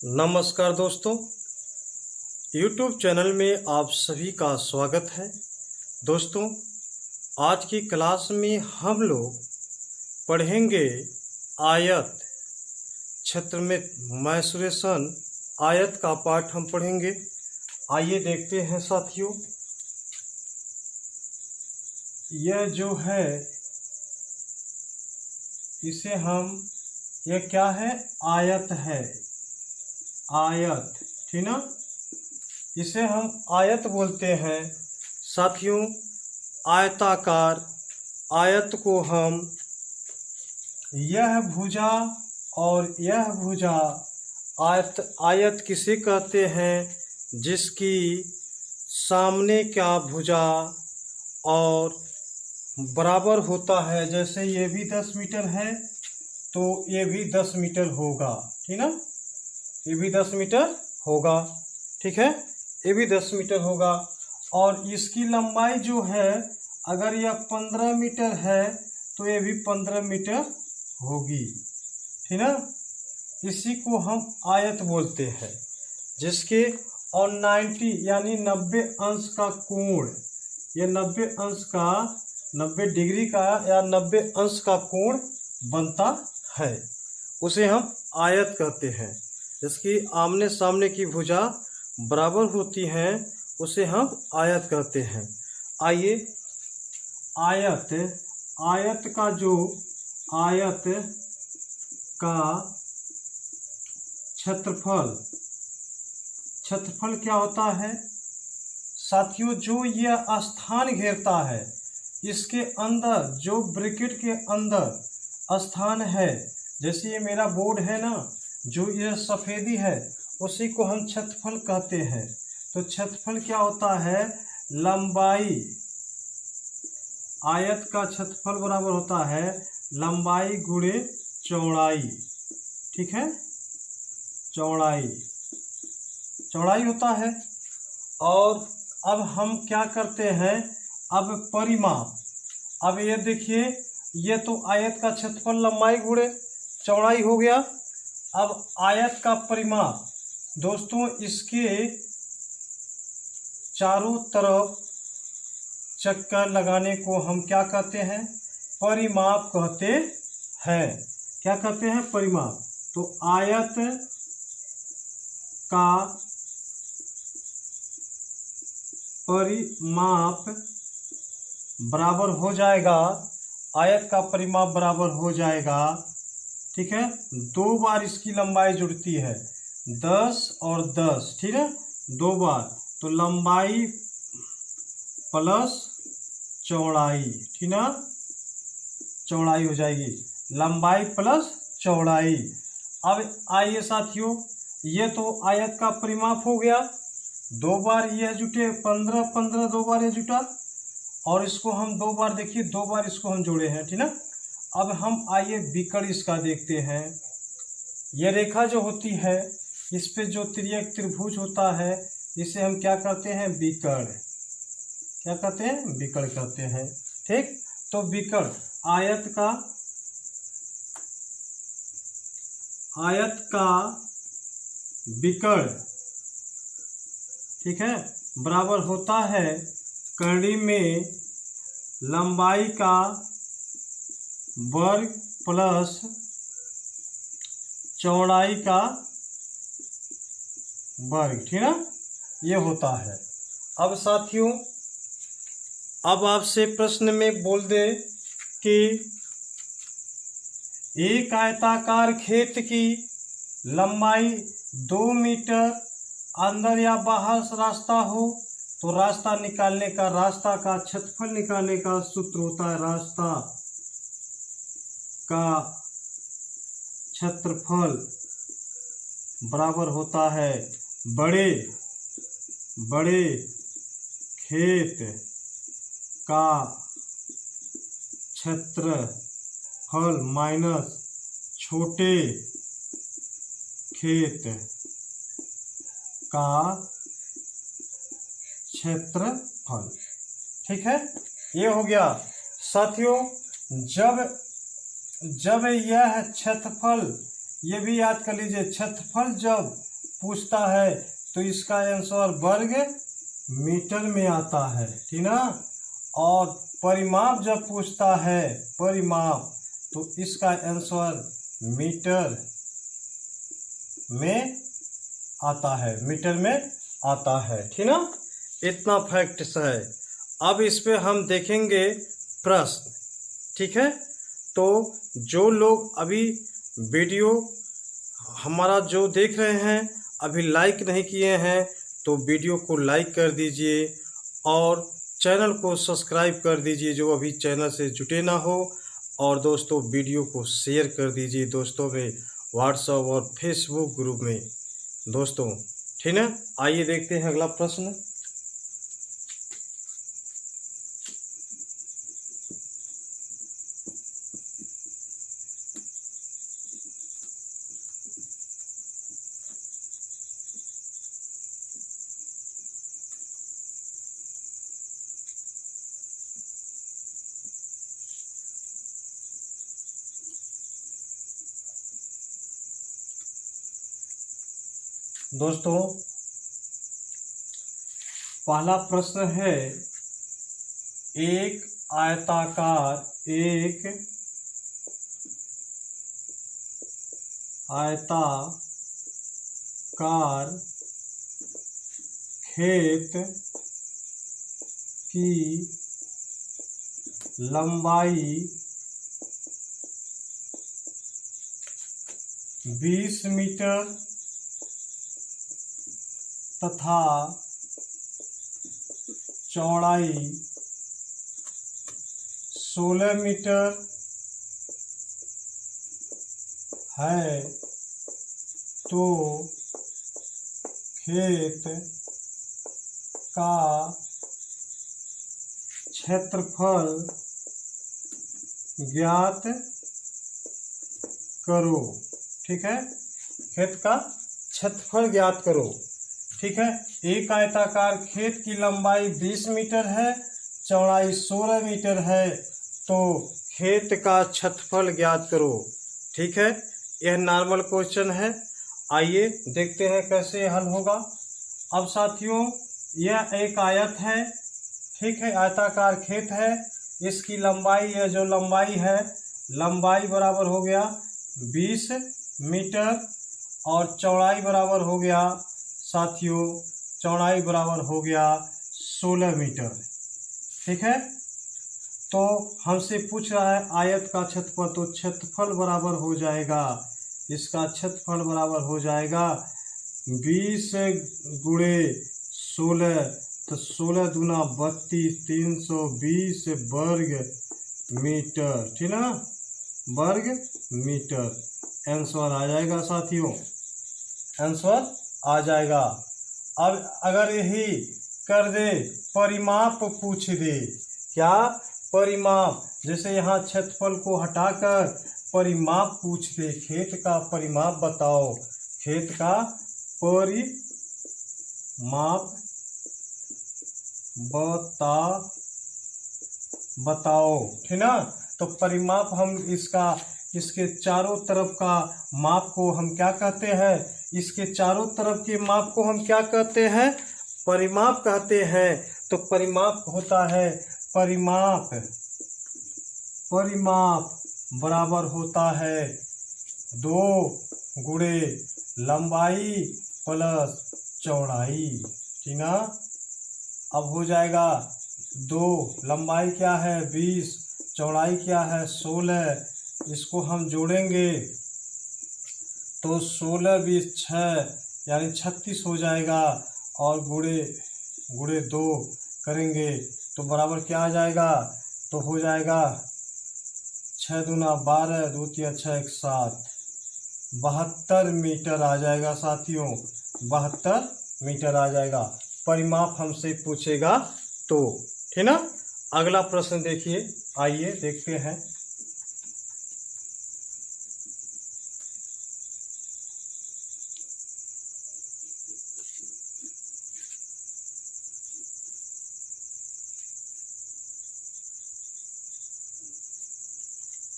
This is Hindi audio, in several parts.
नमस्कार दोस्तों, YouTube चैनल में आप सभी का स्वागत है। दोस्तों, आज की क्लास में हम लोग पढ़ेंगे आयत क्षेत्र में मैंसुरेशन आयत का पाठ हम पढ़ेंगे। आइए देखते हैं साथियों, यह जो है इसे ये क्या है? आयत है, आयत, ठीक ना। इसे हम आयत बोलते हैं साथियों। आयताकार आयत को हम यह भुजा और यह भुजा आयत किसे कहते हैं? जिसकी सामने का भुजा और बराबर होता है। जैसे ये भी 10 मीटर है तो ये भी 10 मीटर होगा, ठीक ना। ये भी 10 मीटर होगा, ठीक है, ये भी 10 मीटर होगा। और इसकी लंबाई जो है, अगर यह 15 मीटर है तो ये भी 15 मीटर होगी, ठीक ना। इसी को हम आयत बोलते हैं, जिसके और 90 यानी 90 अंश का कोण, ये 90 डिग्री का या 90 अंश का कोण बनता है, उसे हम आयत कहते हैं। जिसकी आमने सामने की भुजा बराबर होती हैं उसे हम आयत कहते हैं। आइए, आयत का क्षेत्रफल क्या होता है साथियों? जो यह स्थान घेरता है, इसके अंदर जो ब्रैकेट के अंदर स्थान है, जैसे ये मेरा बोर्ड है ना, जो यह सफेदी है, उसी को हम क्षेत्रफल कहते हैं। तो क्षेत्रफल क्या होता है? लंबाई, आयत का क्षेत्रफल बराबर होता है लंबाई गुणे चौड़ाई, ठीक है, चौड़ाई होता है। और अब हम क्या करते हैं? अब परिमाप। अब ये देखिए, ये तो आयत का क्षेत्रफल लंबाई गुणे चौड़ाई हो गया। अब आयत का परिमाप दोस्तों, इसके चारों तरफ चक्कर लगाने को हम क्या कहते हैं? परिमाप कहते हैं। क्या कहते हैं? परिमाप। तो आयत का परिमाप बराबर हो जाएगा, आयत का परिमाप बराबर हो जाएगा, ठीक है, 2 बार इसकी लंबाई जुड़ती है, 10 और 10, ठीक है, 2 बार, तो लंबाई प्लस चौड़ाई, ठीक ना, चौड़ाई हो जाएगी, लंबाई प्लस चौड़ाई। अब आइए साथियों, ये तो आयत का परिमाप हो गया, 2 बार यह जुटे, 15 2 बार ये जुटा, और इसको हम 2 बार, देखिए 2 बार इसको हम जोड़े हैं, ठीक ना। अब हम आइए विकर्ण इसका देखते हैं। ये रेखा जो होती है, इस पे जो तिर्यक त्रिभुज होता है, इसे हम क्या करते हैं? विकर्ण। क्या कहते हैं? विकर्ण कहते हैं, ठीक। तो विकर्ण आयत का विकर्ण, ठीक है, बराबर होता है कड़ी में लंबाई का वर्ग प्लस चौड़ाई का वर्ग, ठीक ना, ये होता है। अब साथियों, अब आपसे प्रश्न में बोल दे कि एक आयताकार खेत की लंबाई 2 मीटर, अंदर या बाहर रास्ता हो, तो रास्ता का क्षेत्रफल निकालने का सूत्र होता है, रास्ता का क्षेत्रफल बराबर होता है बड़े खेत का क्षेत्रफल माइनस छोटे खेत का क्षेत्रफल, ठीक है। ये हो गया साथियों। जब यह क्षेत्रफल, ये भी याद कर लीजिए, क्षेत्रफल जब पूछता है तो इसका आंसर वर्ग मीटर में आता है, ठीक ना। और परिमाप जब पूछता है परिमाप, तो इसका आंसर मीटर में आता है, मीटर में आता है, ठीक ना। इतना फैक्ट्स है। अब इस पे हम देखेंगे प्रश्न, ठीक है। तो जो लोग अभी वीडियो हमारा जो देख रहे हैं अभी लाइक नहीं किए हैं, तो वीडियो को लाइक कर दीजिए और चैनल को सब्सक्राइब कर दीजिए जो अभी चैनल से जुटे ना हो। और दोस्तों वीडियो को शेयर कर दीजिए दोस्तों में, व्हाट्सएप और फेसबुक ग्रुप में दोस्तों, ठीक है। आइए देखते हैं अगला प्रश्न। दोस्तों पहला प्रश्न है, एक आयताकार खेत की लंबाई 20 मीटर तथा चौड़ाई 16 मीटर है, तो खेत का क्षेत्रफल ज्ञात करो, ठीक है। खेत का क्षेत्रफल ज्ञात करो, ठीक है। एक आयताकार खेत की लंबाई 20 मीटर है, चौड़ाई 16 मीटर है, तो खेत का क्षेत्रफल ज्ञात करो, ठीक है। यह नॉर्मल क्वेश्चन है। आइए देखते हैं कैसे हल होगा। अब साथियों यह एक आयत है, ठीक है, आयताकार खेत है। इसकी लंबाई, यह जो लंबाई है, लंबाई बराबर हो गया 20 मीटर और चौड़ाई बराबर हो गया साथियों, चौड़ाई बराबर हो गया 16 मीटर, ठीक है। तो हमसे पूछ रहा है आयत का क्षेत्रफल, तो क्षेत्रफल बराबर हो जाएगा, इसका क्षेत्रफल बराबर हो जाएगा 20 गुणे 16, तो 16 दूना 32, 320 वर्ग मीटर, ठीक ना, वर्ग मीटर। आंसर आ जाएगा साथियों, आंसर आ जाएगा। अब अगर यही कर दे परिमाप पूछ दे, क्या परिमाप, जैसे यहाँ क्षेत्रफल को हटाकर परिमाप पूछ दे, खेत का परिमाप बताओ, खेत का परिमाप बताओ, ठीक ना। तो परिमाप हम इसके चारों तरफ का माप को हम क्या कहते हैं, इसके चारों तरफ के माप को हम क्या कहते हैं, परिमाप कहते हैं। तो परिमाप होता है, परिमाप बराबर होता है 2 गुणे लंबाई प्लस चौड़ाई, ठीक ना। अब हो जाएगा 2, लंबाई क्या है 20, चौड़ाई क्या है 16, इसको हम जोड़ेंगे तो 16 20 6 यानी 36 हो जाएगा, और गुणे 2 करेंगे तो बराबर क्या आ जाएगा, तो हो जाएगा 6 दूना 12, 2 तिया 6 1 7, 72 मीटर आ जाएगा साथियों, 72 मीटर आ जाएगा। परिमाप हमसे पूछेगा तो, ठीक ना। अगला प्रश्न देखिए, आइए देखते हैं।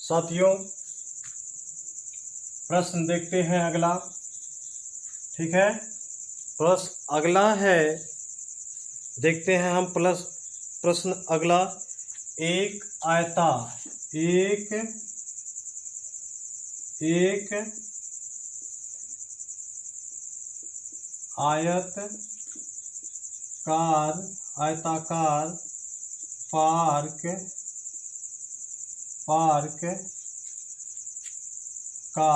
साथियों प्रश्न देखते हैं अगला। ठीक है। प्लस अगला है, देखते हैं हम प्लस प्रश्न अगला। एक आयताकार पार्क का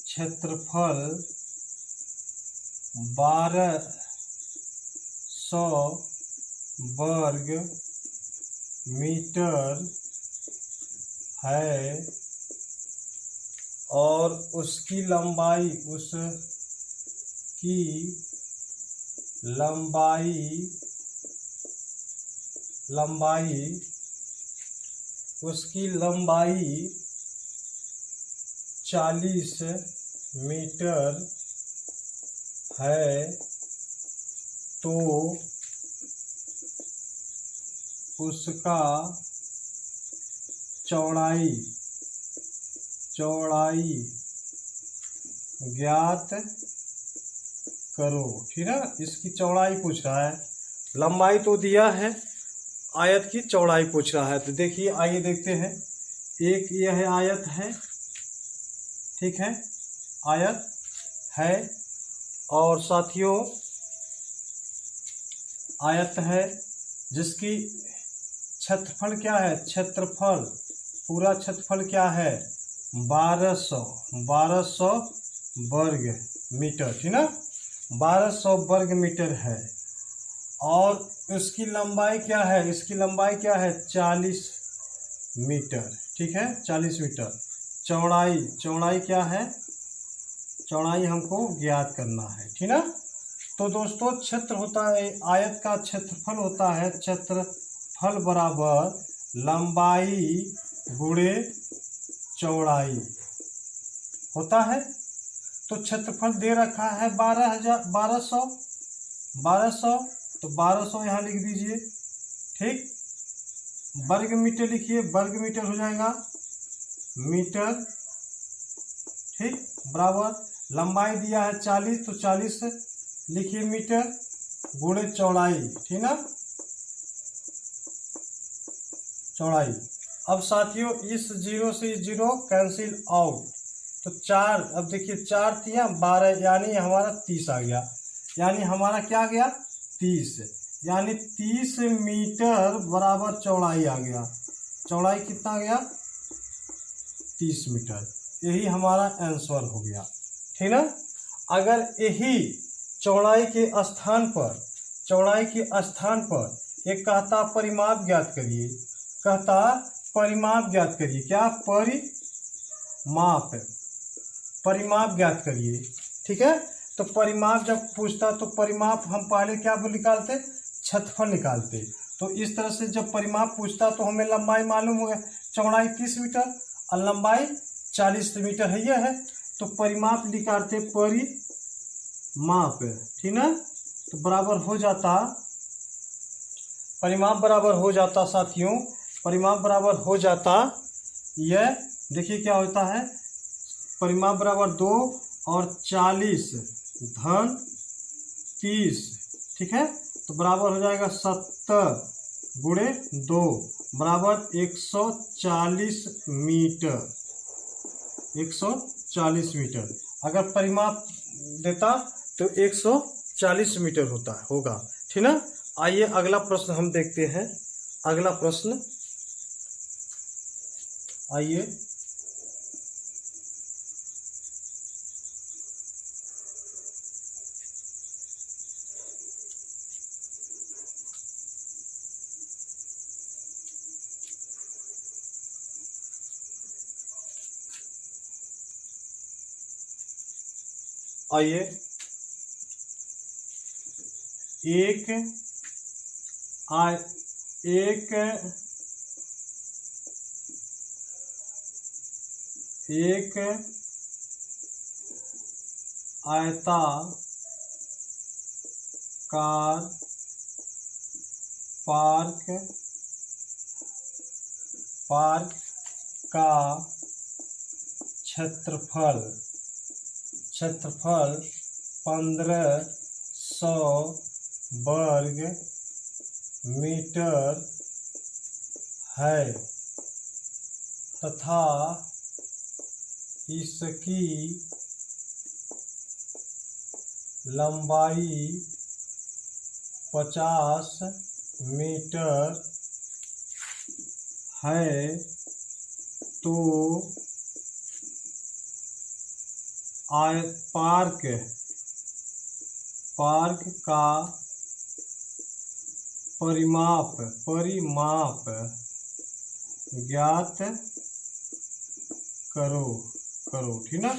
क्षेत्रफल 1200 वर्ग मीटर है और उसकी लंबाई उसकी लंबाई 40 मीटर है, तो उसका चौड़ाई ज्ञात करो। ठीक है, इसकी चौड़ाई पूछ रहा है, लंबाई तो दिया है, आयत की चौड़ाई पूछ रहा है। तो देखिए, आइए देखते हैं। एक यह आयत है, ठीक है, आयत है, और साथियों आयत है जिसकी क्षेत्रफल क्या है, पूरा क्षेत्रफल क्या है, 1200 वर्ग मीटर, ठीक ना, 1200 वर्ग मीटर है। और उसकी लंबाई क्या है, इसकी लंबाई क्या है, 40 मीटर, ठीक है, 40 मीटर। चौड़ाई क्या है, चौड़ाई हमको ज्ञात करना है, ठीक ना। तो दोस्तों क्षेत्र होता है, आयत का क्षेत्रफल होता है, क्षेत्रफल बराबर लंबाई गुणे चौड़ाई होता है। तो क्षेत्रफल दे रखा है 1200, तो 1200 यहाँ लिख दीजिए, ठीक। वर्ग मीटर लिखिए, वर्ग मीटर हो जाएगा मीटर, ठीक, बराबर लंबाई दिया है 40, तो 40 लिखिए मीटर गुणे चौड़ाई, ठीक ना, चौड़ाई। अब साथियों इस 0 से 0 कैंसिल आउट, तो 4, अब देखिए 4 तिया 12, यानी हमारा 30 आ गया, यानी हमारा क्या आ गया, 30, यानी 30 मीटर बराबर चौड़ाई आ गया। चौड़ाई कितना आ गया, 30 मीटर। यही हमारा आंसर हो गया, ठीक ना। अगर यही चौड़ाई के स्थान पर एक कहता परिमाप ज्ञात करिए, क्या, परिमाप ज्ञात करिए, ठीक है। तो परिमाप जब पूछता तो परिमाप हम पहले क्या निकालते, क्षेत्रफल निकालते। तो इस तरह से जब परिमाप पूछता तो हमें लंबाई मालूम हो गया, चौड़ाई 30 मीटर और लंबाई 40 मीटर है, यह है। तो परिमाप निकालते, परिमाप, ठीक ना। तो बराबर हो जाता, परिमाप बराबर हो जाता साथियों, परिमाप बराबर हो जाता, यह देखिए क्या होता है, परिमाप बराबर 2 और 40 धन 30, ठीक है। तो बराबर हो जाएगा 70 गुणे 2 बराबर 140 मीटर, 140 मीटर। अगर परिमाप देता तो 140 मीटर होगा, ठीक ना। आइए अगला प्रश्न हम देखते हैं। अगला प्रश्न, आइए एक आयताकार पार्क का क्षेत्रफल क्षेत्रफल 1500 वर्ग मीटर है तथा इसकी लंबाई 50 मीटर है, तो पार्क का परिमाप ज्ञात करो, ठीक ना,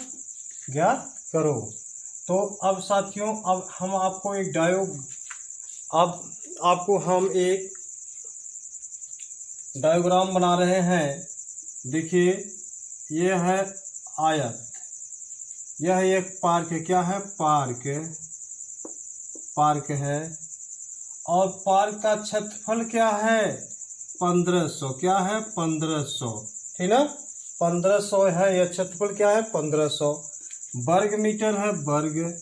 ज्ञात करो। तो अब साथियों, अब हम आपको एक एक डायग्राम बना रहे हैं। देखिए, ये है आयत, यह एक पार्क है। क्या है? पार्क है। और पार्क का क्षेत्रफल क्या है? 1500। क्या है? 1500, ठीक ना, 1500 है यह क्षेत्रफल। क्या है? 1500 वर्ग मीटर है, वर्ग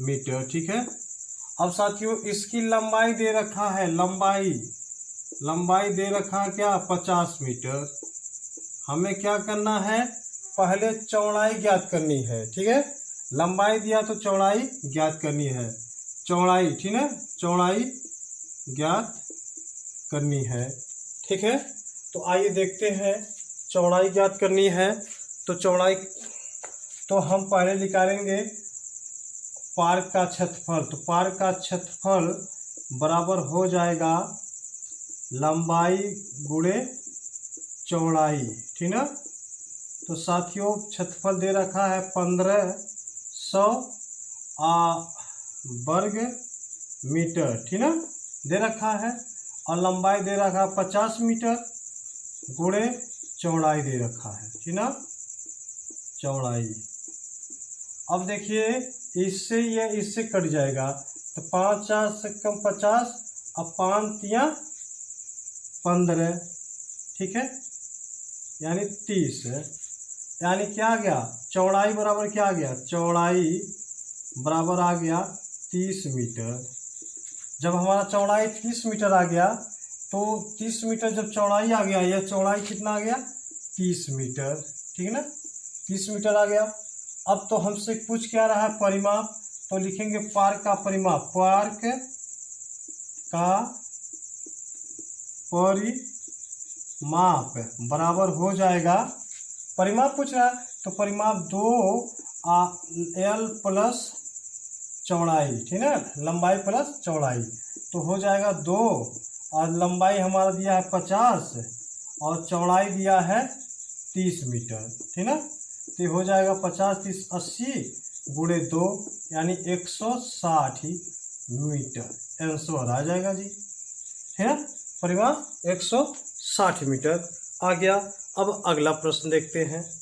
मीटर, ठीक है। अब साथियों, इसकी लंबाई दे रखा है, लंबाई दे रखा है क्या? 50 मीटर। हमें क्या करना है? पहले चौड़ाई ज्ञात करनी है, ठीक है। लंबाई दिया तो चौड़ाई ज्ञात करनी है, चौड़ाई, ठीक है, चौड़ाई ज्ञात करनी है, ठीक है। तो आइए देखते हैं, चौड़ाई ज्ञात करनी है तो चौड़ाई, तो हम पहले निकालेंगे पार्क का क्षेत्रफल। तो पार्क का क्षेत्रफल बराबर हो जाएगा लंबाई गुणे चौड़ाई, ठीक ना। तो साथियों, क्षेत्रफल दे रखा है 1500 वर्ग मीटर, ठीक ना, दे रखा है। और लंबाई दे रखा है 50 मीटर गुणे चौड़ाई दे रखा है, ठीक ना, चौड़ाई। अब देखिए, इससे कट जाएगा, तो 5 से कम 50 और 5 या 15, ठीक है, यानी 30। यानी क्या आ गया? चौड़ाई बराबर क्या आ गया? चौड़ाई बराबर आ गया 30 मीटर। जब हमारा चौड़ाई 30 मीटर आ गया, तो 30 मीटर जब चौड़ाई आ गया, यह चौड़ाई कितना आ गया? 30 मीटर, ठीक है ना, 30 मीटर आ गया। अब तो हमसे पूछ क्या रहा है? परिमाप। तो लिखेंगे पार्क का परिमाप, पार्क का परिमाप बराबर हो जाएगा, परिमाप पूछ रहा है तो परिमाप 2l प्लस चौड़ाई, ठीक है, लंबाई प्लस चौड़ाई, तो हो जाएगा 2। और लंबाई हमारा दिया है 50 और चौड़ाई दिया है 30 मीटर, ठीक ना। तो हो जाएगा 50 30 80 गुणे 2 यानी 160 मीटर आंसर आ जाएगा जी, ठीक है। परिमाप 160 मीटर आ गया। अब अगला प्रश्न देखते हैं।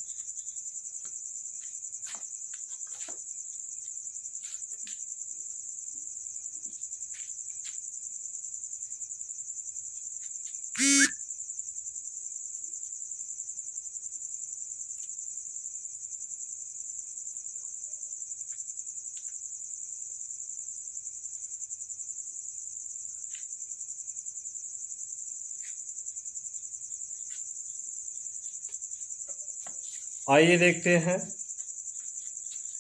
आइए देखते हैं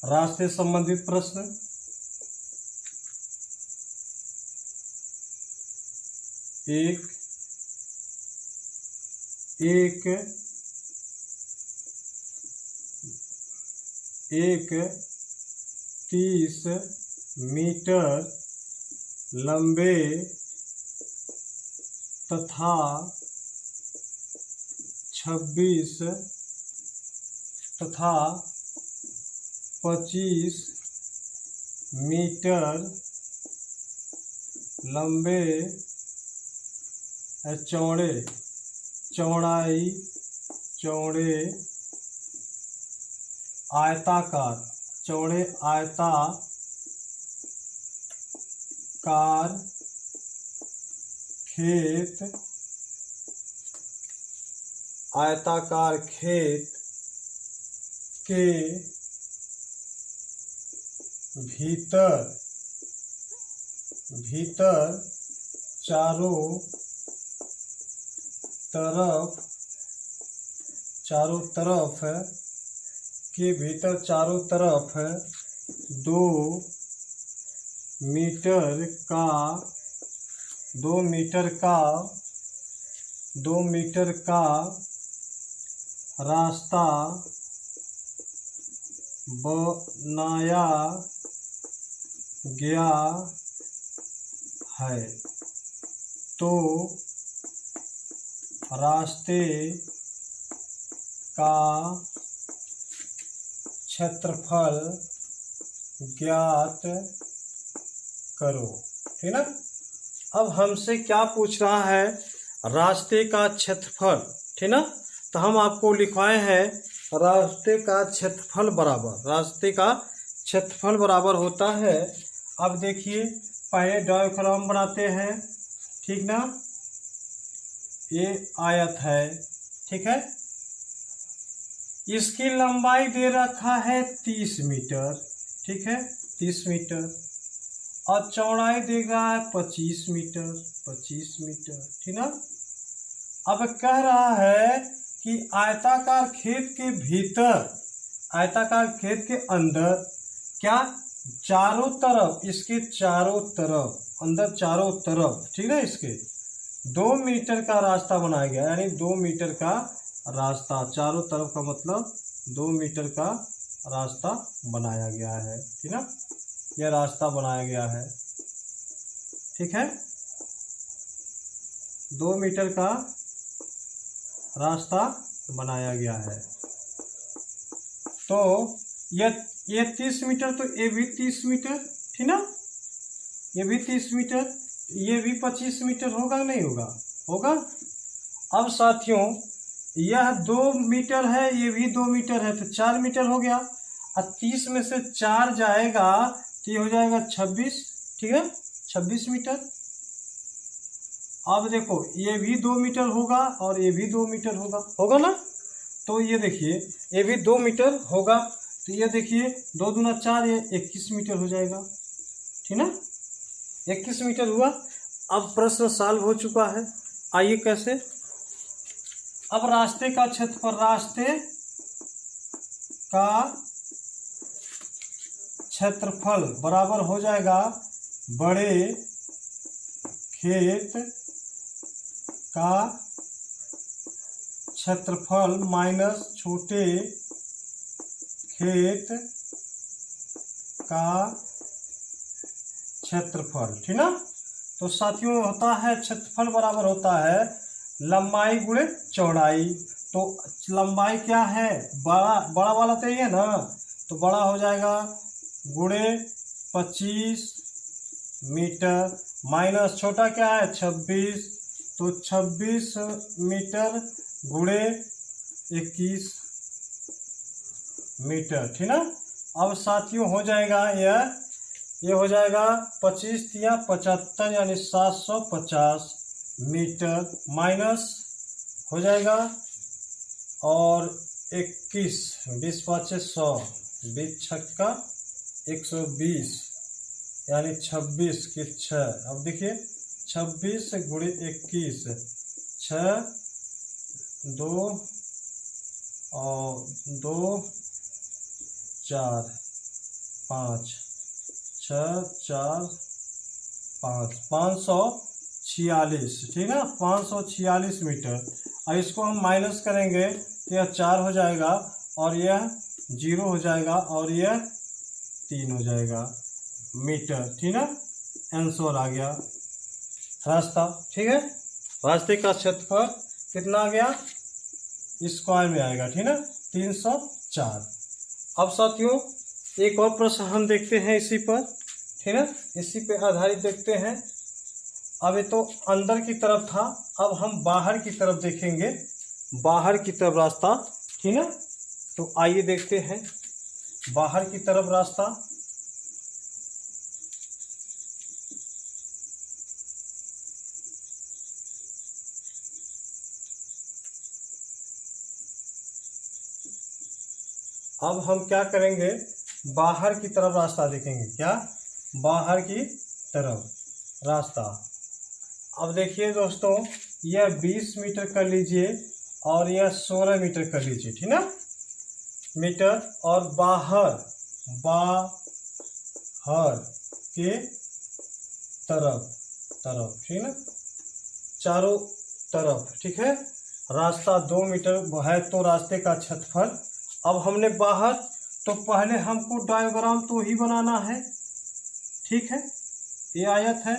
राशि से संबंधित प्रश्न। एक 30 मीटर लंबे तथा 26 तथा 25 मीटर लंबे चौड़े आयताकार खेत के भीतर भीतर चारों तरफ के भीतर चारों तरफ 2 मीटर का रास्ता बनाया गया है। तो रास्ते का क्षेत्रफल ज्ञात करो। ठीक ना। अब हमसे क्या पूछ रहा है, रास्ते का क्षेत्रफल। ठीक ना। तो हम आपको लिखवाए हैं रास्ते का क्षेत्रफल बराबर होता है। अब देखिए पहले डायग्राम बनाते हैं। ठीक ना। ये आयत है। ठीक है। इसकी लंबाई दे रखा है 30 मीटर। ठीक है, 30 मीटर। और चौड़ाई दे रहा है 25 मीटर। ठीक ना। अब कह रहा है कि आयताकार खेत के भीतर, आयताकार खेत के अंदर क्या चारों तरफ, इसके चारों तरफ, अंदर चारों तरफ, ठीक है, इसके 2 मीटर का रास्ता बनाया गया। यानी 2 मीटर का रास्ता, चारों तरफ का मतलब 2 मीटर का रास्ता बनाया गया है। ठीक है, यह रास्ता बनाया गया है। ठीक है, 2 मीटर का रास्ता बनाया गया है। तो ये 30 मीटर, तो ये भी 30 मीटर, ठीक ना, ये भी 30 मीटर, ये भी 25 मीटर होगा, नहीं होगा? होगा। अब साथियों यह 2 मीटर है, ये भी 2 मीटर है, तो 4 मीटर हो गया। और 30 में से 4 जाएगा तो ये हो जाएगा 26। ठीक है, 26 मीटर। अब देखो ये भी 2 मीटर होगा और ये भी 2 मीटर होगा, होगा ना। तो ये देखिए ये भी 2 मीटर होगा, तो ये देखिए 2 दूना 4, ये 21 मीटर हो जाएगा। ठीक ना, 21 मीटर हुआ। अब प्रश्न सॉल्व हो चुका है। आइए कैसे। अब रास्ते का क्षेत्रफल, रास्ते का क्षेत्रफल बराबर हो जाएगा बड़े खेत का क्षेत्रफल माइनस छोटे खेत का क्षेत्रफल। ठीक ना। तो साथियों होता है क्षेत्रफल बराबर होता है लंबाई गुणे चौड़ाई। तो लंबाई क्या है, बड़ा वाला तो ये है ना, तो बड़ा हो जाएगा गुणे 25 मीटर माइनस छोटा क्या है 26, तो 26 मीटर गुणे 21 मीटर। ठीक ना। अब साथियों हो जाएगा ये हो जाएगा 25 या 75 यानी 750 मीटर माइनस हो जाएगा और 21, 20 5 100, 20 छक्का 120 यानी 26 की 6। अब देखिए 26 गुणे 21, 6 2 और 2 4 5 6 4 5 546। ठीक है, 546 मीटर। और इसको हम माइनस करेंगे तो यह 4 हो जाएगा और यह 0 हो जाएगा और यह 3 हो जाएगा मीटर। ठीक है, आंसर आ गया रास्ता। ठीक है, रास्ते का क्षेत्रफल कितना आ गया, स्क्वायर में आएगा। ठीक है, 304। अब साथियों एक और प्रश्न हम देखते हैं इसी पर। ठीक है, इसी पे आधारित देखते हैं। अब ये तो अंदर की तरफ था, अब हम बाहर की तरफ देखेंगे, बाहर की तरफ रास्ता। ठीक है, तो आइए देखते हैं बाहर की तरफ रास्ता। अब हम क्या करेंगे, बाहर की तरफ रास्ता देखेंगे। क्या? बाहर की तरफ रास्ता। अब देखिए दोस्तों, यह 20 मीटर कर लीजिए और यह 16 मीटर कर लीजिए, ठीक ना, मीटर। और बाहर के तरफ, ठीक ना, चारों तरफ, ठीक है। रास्ता 2 मीटर है तो रास्ते का क्षेत्रफल। अब हमने बाहर, तो पहले हमको डायग्राम तो ही बनाना है, ठीक है। ये आयत है।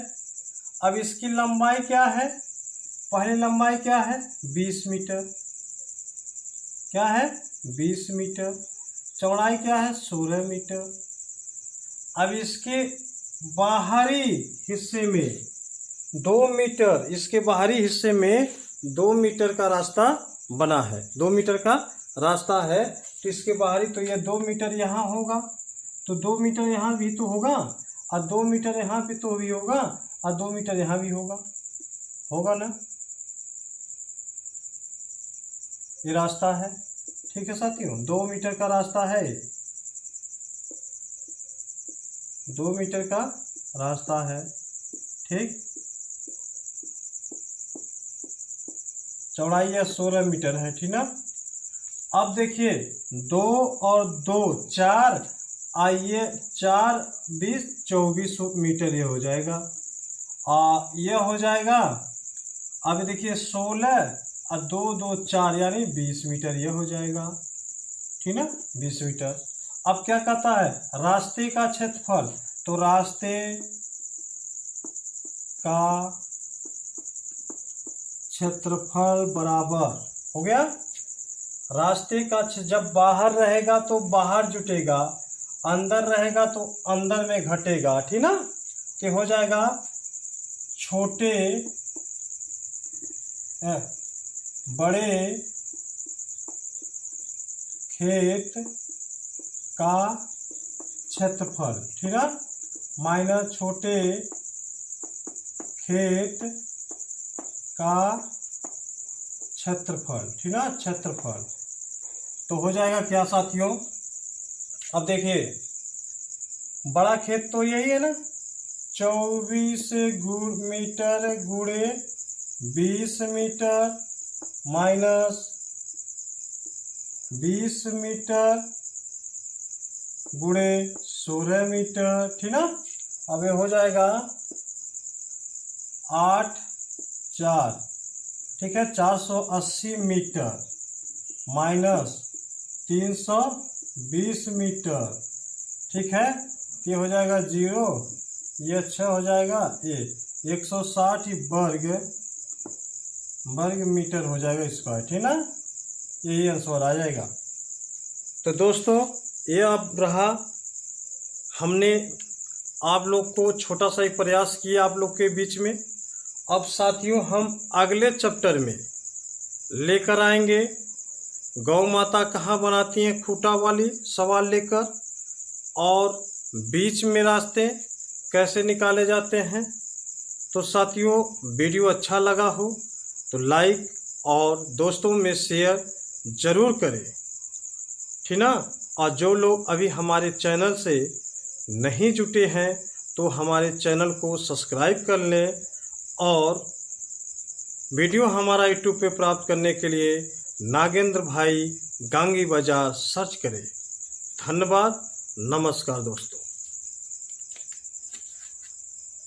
अब इसकी लंबाई क्या है? पहले लंबाई क्या है? 20 मीटर। क्या है? 20 मीटर। चौड़ाई क्या है? 16 मीटर। अब इसके बाहरी हिस्से में 2 मीटर, इसके बाहरी हिस्से में 2 मीटर का रास्ता बना है। 2 मीटर का रास्ता है, तो इसके बाहरी, तो यह 2 मीटर यहाँ होगा, तो 2 मीटर यहाँ भी तो होगा, और 2 मीटर यहाँ पे तो भी होगा, और 2 मीटर यहाँ भी होगा ना। ये रास्ता है, ठीक है साथियों, 2 मीटर का रास्ता है, 2 मीटर का रास्ता है, ठीक। चौड़ाई 16 मीटर है, ठीक ना। अब देखिए 2 और 2 4, आइए 4 20 24 मीटर ये हो जाएगा, ये हो जाएगा। अब देखिए 16 और 2 2 4 यानी 20 मीटर ये हो जाएगा, ठीक ना, 20 मीटर। अब क्या कहता है? रास्ते का क्षेत्रफल, तो रास्ते का क्षेत्रफल बराबर हो गया। रास्ते का जब बाहर रहेगा तो बाहर जुटेगा, अंदर रहेगा तो अंदर में घटेगा, ठीक ना। तो हो जाएगा छोटे बड़े खेत का क्षेत्रफल, ठीक है, माइनस छोटे खेत का क्षेत्रफल, ठीक ना, क्षेत्रफल। तो हो जाएगा क्या साथियों? अब देखिए बड़ा खेत तो यही है ना, 24 मीटर गुणे 20 मीटर माइनस 20 मीटर गुणे 16 मीटर, ठीक ना। अब ये हो जाएगा 8 4, ठीक है, 480 मीटर माइनस 320 मीटर, ठीक है। ये हो जाएगा 0, ये 6 हो जाएगा, ये 160 वर्ग मीटर हो जाएगा स्क्वायर, ठीक ना। यही आंसर आ जाएगा। तो दोस्तों ये अब रहा, हमने आप लोग को छोटा सा ही प्रयास किया आप लोग के बीच में। अब साथियों हम अगले चैप्टर में लेकर आएंगे गौ माता कहाँ बनाती हैं खूंटा वाली सवाल लेकर, और बीच में रास्ते कैसे निकाले जाते हैं। तो साथियों वीडियो अच्छा लगा हो तो लाइक और दोस्तों में शेयर ज़रूर करें, ठीक ना। और जो लोग अभी हमारे चैनल से नहीं जुटे हैं तो हमारे चैनल को सब्सक्राइब कर लें, और वीडियो हमारा यूट्यूब पे प्राप्त करने के लिए नागेंद्र भाई गांगी बाजार सर्च करें। धन्यवाद, नमस्कार दोस्तों।